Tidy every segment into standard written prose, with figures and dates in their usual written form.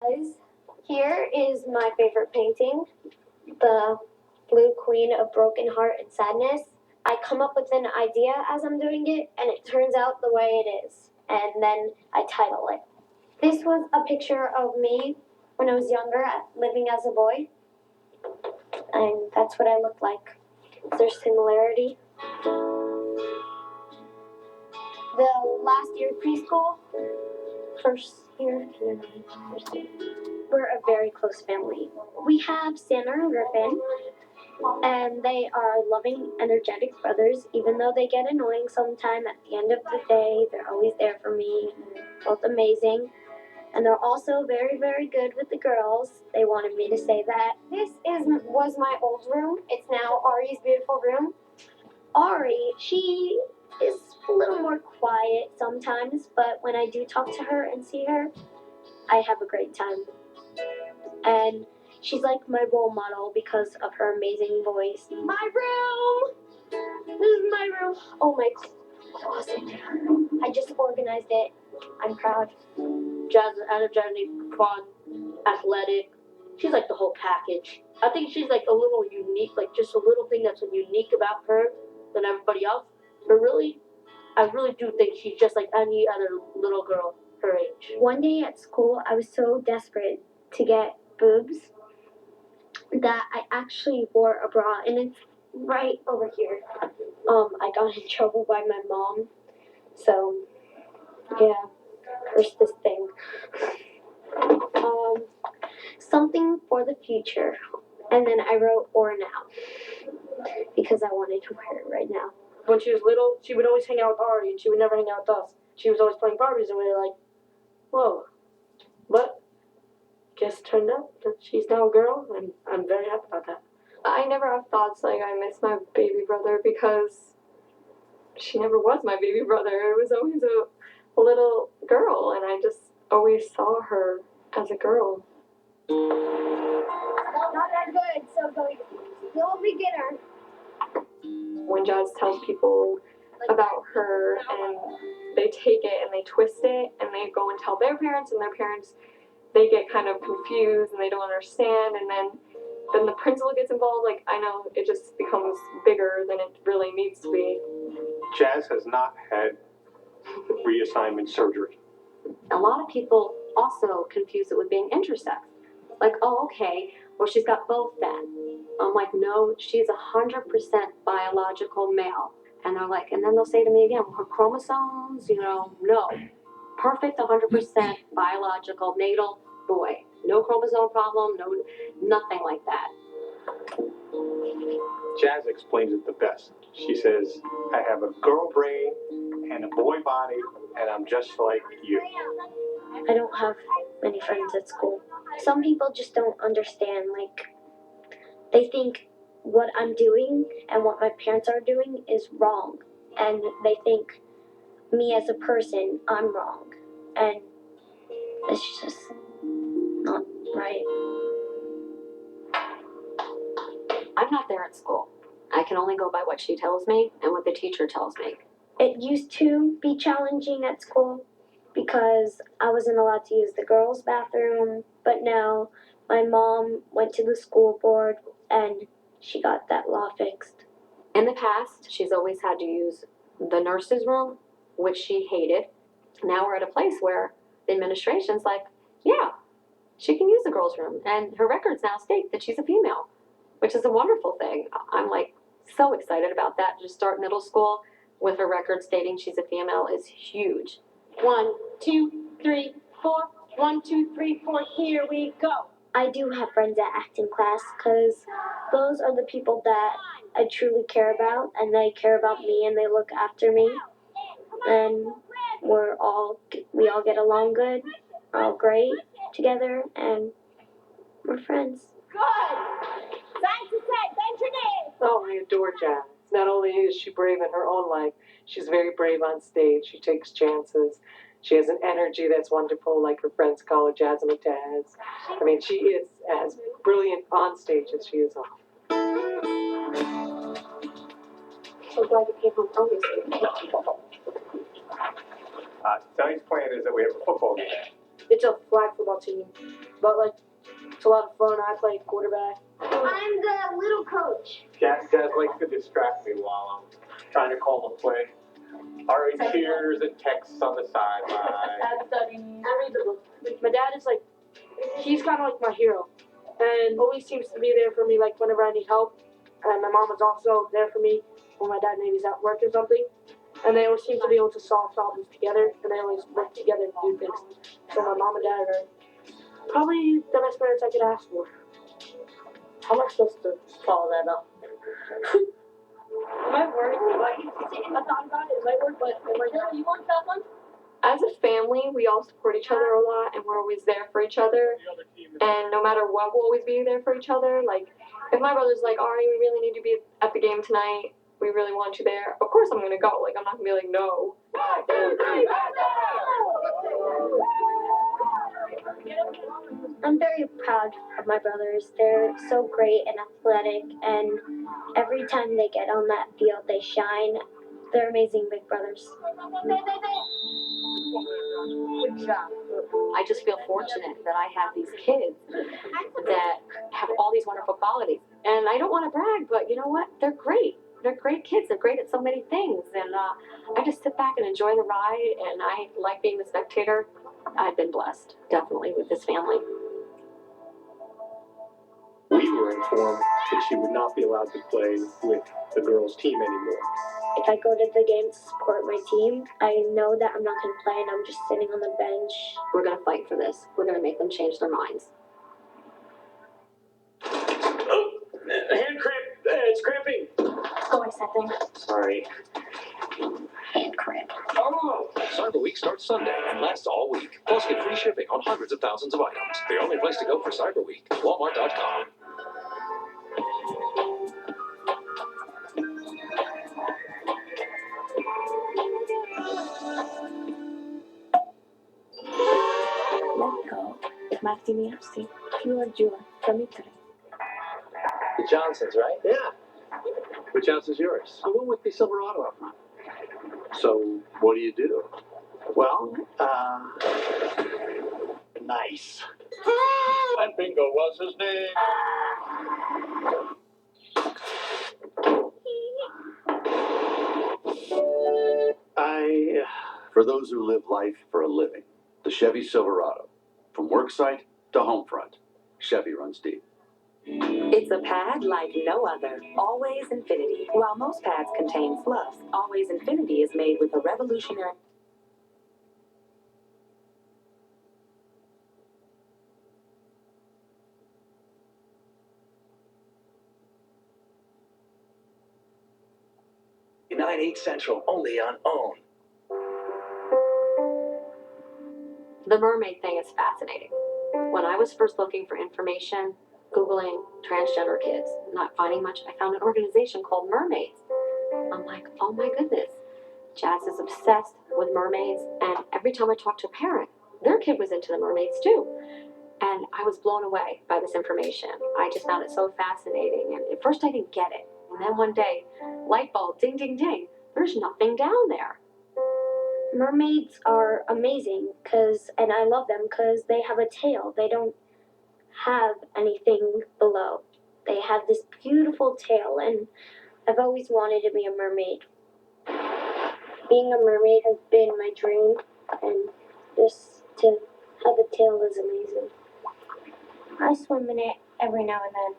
Guys, here is my favorite painting, the Blue Queen of Broken Heart and Sadness. I come up with an idea as I'm doing it, and it turns out the way it is. And then I title it. This was a picture of me when I was younger, living as a boy. And that's what I look like. Is there similarity? The last year of preschool, first year, we're a very close family. We have Santa and Griffin, and they are loving, energetic brothers. Even though they get annoying sometime, at the end of the day, they're always there for me. They're both amazing. And they're also very, very good with the girls. They wanted me to say that. Was my old room. It's now Ari's beautiful room. Ari, she is a little more quiet sometimes, but when I do talk to her and see her, I have a great time. And she's like my role model because of her amazing voice. My room! This is my room. Oh, my closet. I just organized it. I'm proud. Jazz is energetic, fun, athletic. She's like the whole package. I think she's like a little unique, like just a little thing that's unique about her than everybody else. But really, I really do think she's just like any other little girl her age. One day at school, I was so desperate to get boobs that I actually wore a bra, and it's right over here. I got in trouble by my mom, so yeah, curse this thing. Something for the future, and then I wrote or now because I wanted to wear it right now. When she was little, she would always hang out with Ari, and she would never hang out with us. She was always playing Barbies, and we were like, whoa. But just turned out that she's now a girl, and I'm very happy about that. I never have thoughts like I miss my baby brother because she never was my baby brother. It was always a little girl, and I just always saw her as a girl. Not that good, so still a beginner. When Jazz tells people about her and they take it and they twist it and they go and tell their parents, and their parents, they get kind of confused and they don't understand, and then the principal gets involved. Like, I know it just becomes bigger than it really needs to be. Jazz has not had reassignment surgery. A lot of people also confuse it with being intersex. Like, oh, okay, well, she's got both then. I'm like, no, she's 100% biological male. And they're like, and then they'll say to me again, well, her chromosomes, no. Perfect 100% biological natal boy. No chromosome problem, no, nothing like that. Jazz explains it the best. She says, I have a girl brain and a boy body, and I'm just like you. I don't have many friends at school. Some people just don't understand. Like, they think what I'm doing and what my parents are doing is wrong. And they think me as a person, I'm wrong. And it's just not right. I'm not there at school. I can only go by what she tells me and what the teacher tells me. It used to be challenging at school because I wasn't allowed to use the girls' bathroom, but now my mom went to the school board and she got that law fixed. In the past, she's always had to use the nurse's room, which she hated. Now we're at a place where the administration's like, yeah, she can use the girls' room, and her records now state that she's a female, which is a wonderful thing. I'm like so excited about that. To start middle school with her record stating she's a female is huge. 1, 2, 3, 4. 1, 2, 3, 4. Here we go. I do have friends at acting class because those are the people that I truly care about, and they care about me and they look after me. And we all get along good, we're all great together, and we're friends. Good. Sign to set. Bend your knee. Oh, I adore Jazz. Not only is she brave in her own life, she's very brave on stage. She takes chances. She has an energy that's wonderful, like her friends call her Jazzmatazz. I mean, she is as brilliant on stage as she is off. So glad you came home early. Tonight's plan is that we have a football game. It's a flag football team. but like it's a lot of fun. I play quarterback. I'm the little coach. Jazz likes to distract me while I'm trying to call the play. Ari cheers and texts on the sideline. I read the book. My dad is like, he's kind of like my hero, and always seems to be there for me like whenever I need help. And my mom is also there for me when my dad maybe is at work or something. And they always seem to be able to solve problems together, and they always work together to do things. So my mom and dad are probably the best parents I could ask for. How am I supposed to follow that up? It might work. I thought about it. It might work, but it might not. You want that one? As a family, we all support each other a lot, and we're always there for each other. And no matter what, we'll always be there for each other. Like, if my brother's like, Ari, we really need to be at the game tonight. We really want you there. Of course I'm gonna go. Like, I'm not gonna be like, no. I'm very proud of my brothers. They're so great and athletic, and every time they get on that field, they shine. They're amazing big brothers. Good job. I just feel fortunate that I have these kids that have all these wonderful qualities. And I don't want to brag, but you know what? They're great. They're great kids. They're great at so many things. And I just sit back and enjoy the ride, and I like being the spectator. I've been blessed, definitely, with this family. We were informed that she would not be allowed to play with the girls' team anymore. If I go to the game to support my team, I know that I'm not going to play and I'm just sitting on the bench. We're going to fight for this. We're going to make them change their minds. Oh, hand cramp. It's cramping. Go, I said thing. Sorry. Hand cramp. Oh. Cyber Week starts Sunday and lasts all week. Plus, get free shipping on hundreds of thousands of items. The only place to go for Cyber Week. Walmart.com. Lekko, Martiniarsi, Fiorgiua, Domitri. The Johnsons, right? Yeah. Which house is yours? I went with the Silverado up front. So, what do you do? Well, nice. And Bingo was his name. For those who live life for a living, the Chevy Silverado. From worksite to home front, Chevy runs deep. It's a pad like no other. Always Infinity. While most pads contain fluff, Always Infinity is made with a revolutionary... Nine 8 Central, only on OWN. The mermaid thing is fascinating. When I was first looking for information, Googling transgender kids, not finding much, I found an organization called Mermaids. I'm like, oh my goodness. Jazz is obsessed with mermaids, and every time I talked to a parent, their kid was into the mermaids too. And I was blown away by this information. I just found it so fascinating, and at first I didn't get it. And then one day, light bulb, ding, ding, ding, there's nothing down there. Mermaids are amazing and I love them because they have a tail. They don't have anything below. They have this beautiful tail, and I've always wanted to be a mermaid. Being a mermaid has been my dream, and just to have a tail is amazing. I swim in it every now and then.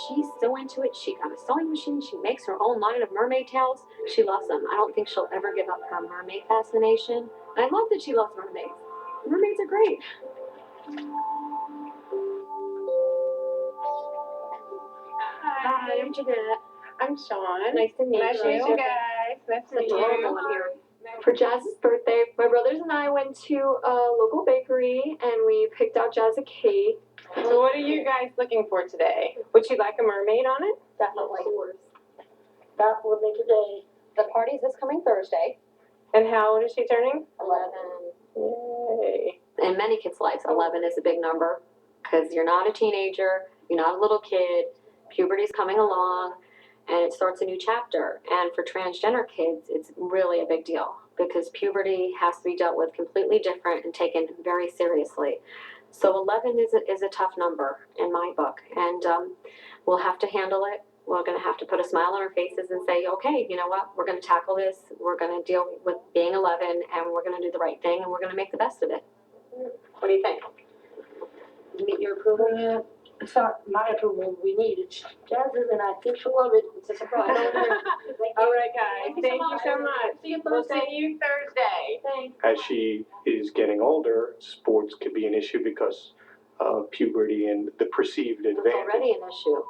She's so into it. She got a sewing machine. She makes her own line of mermaid tails. She loves them. I don't think she'll ever give up her mermaid fascination. I love that she loves mermaids. Mermaids are great. Hi, I'm Jeanette. I'm Sean. Nice to meet Nice to meet you. you guys. Nice to meet Adorable in you. here. For Jazz's birthday, my brothers and I went to a local bakery and we picked out Jazz a cake. So what are you guys looking for today? Would you like a mermaid on it? Definitely. Apple would make a day. The party's this coming Thursday. And how old is she turning? 11. Yay. In many kids' lives, 11 is a big number because you're not a teenager, you're not a little kid, puberty's coming along, and it starts a new chapter. And for transgender kids, it's really a big deal because puberty has to be dealt with completely different and taken very seriously. So 11 is a tough number in my book, and we'll have to handle it. We're going to have to put a smile on our faces and say, okay, you know what, we're going to tackle this, we're going to deal with being 11, and we're going to do the right thing, and we're going to make the best of it. What do you think? Meet your approval? Yeah, it's not my approval we need. It's Jazz's, and I think she'll love it. It's a surprise. All right, guys. Thank you so much. See you We'll Thursday. see you Thursday. Thanks. As she is getting older, sports could be an issue because of puberty and the perceived It's advantage. already an issue.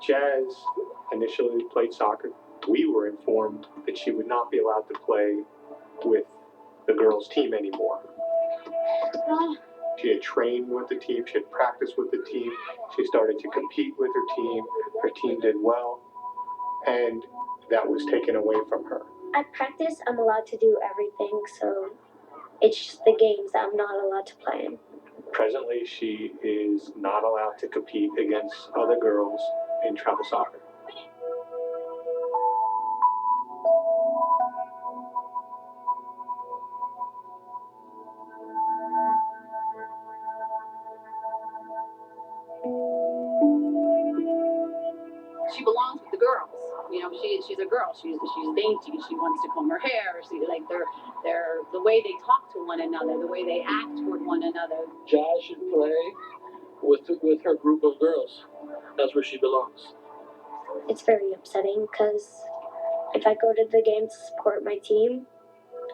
Jazz initially played soccer. We were informed that she would not be allowed to play with the girls' team anymore. She had trained with the team, she had practiced with the team, she started to compete with her team did well, and that was taken away from her. At practice, I'm allowed to do everything, so it's just the games that I'm not allowed to play in. Presently, she is not allowed to compete against other girls in travel soccer. She belongs with the girls. You know, she's a girl. She's dainty. She wants to comb her hair. She like they're the way they talk to one another, the way they act toward one another. Jazz should play with her group of girls. That's where she belongs. It's very upsetting because if I go to the game to support my team,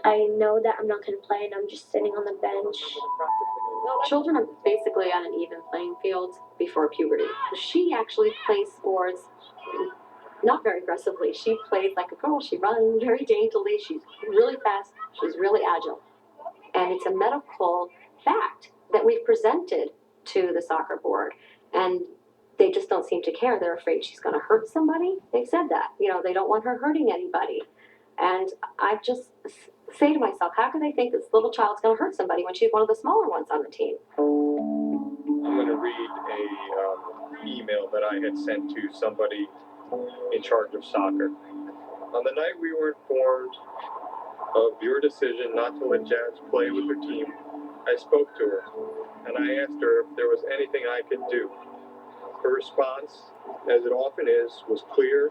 I know that I'm not going to play and I'm just sitting on the bench. Children are basically on an even playing field before puberty. She actually plays sports not very aggressively. She plays like a girl. She runs very daintily. She's really fast. She's really agile. And it's a medical fact that we've presented to the soccer board. And they just don't seem to care. They're afraid she's going to hurt somebody. They've said that. You know, they don't want her hurting anybody. And I just say to myself, how can they think this little child's going to hurt somebody when she's one of the smaller ones on the team? I'm going to read a email that I had sent to somebody in charge of soccer. On the night we were informed of your decision not to let Jazz play with her team, I spoke to her, and I asked her if there was anything I could do. Her response, as it often is, was clear